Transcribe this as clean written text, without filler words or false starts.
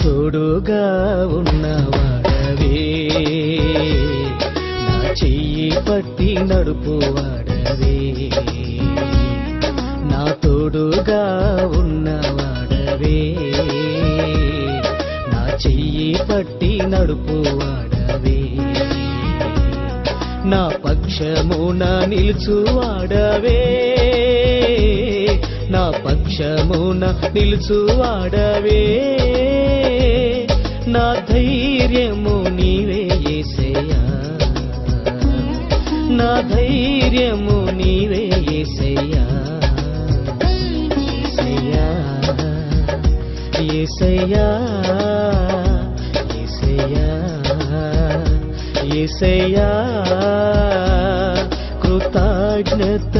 తోడుగా ఉన్నవాడవే, నా చెయ్యి పట్టి నడుపువాడవే, నా తోడుగా ఉన్నవాడవే, నా చెయ్యి పట్టి నడుపువాడవే, నా పక్షమున నిలుచువాడవే, నా పక్షమున నిలుచువాడవే, నా ధైర్యము నీవే యేసయ్యా, నా ధైర్యము నీవే యేసయ్యా, యేసయ్యా, యేసయ్యా, యేసయ్యా, యేసయ్యా, కృతజ్ఞత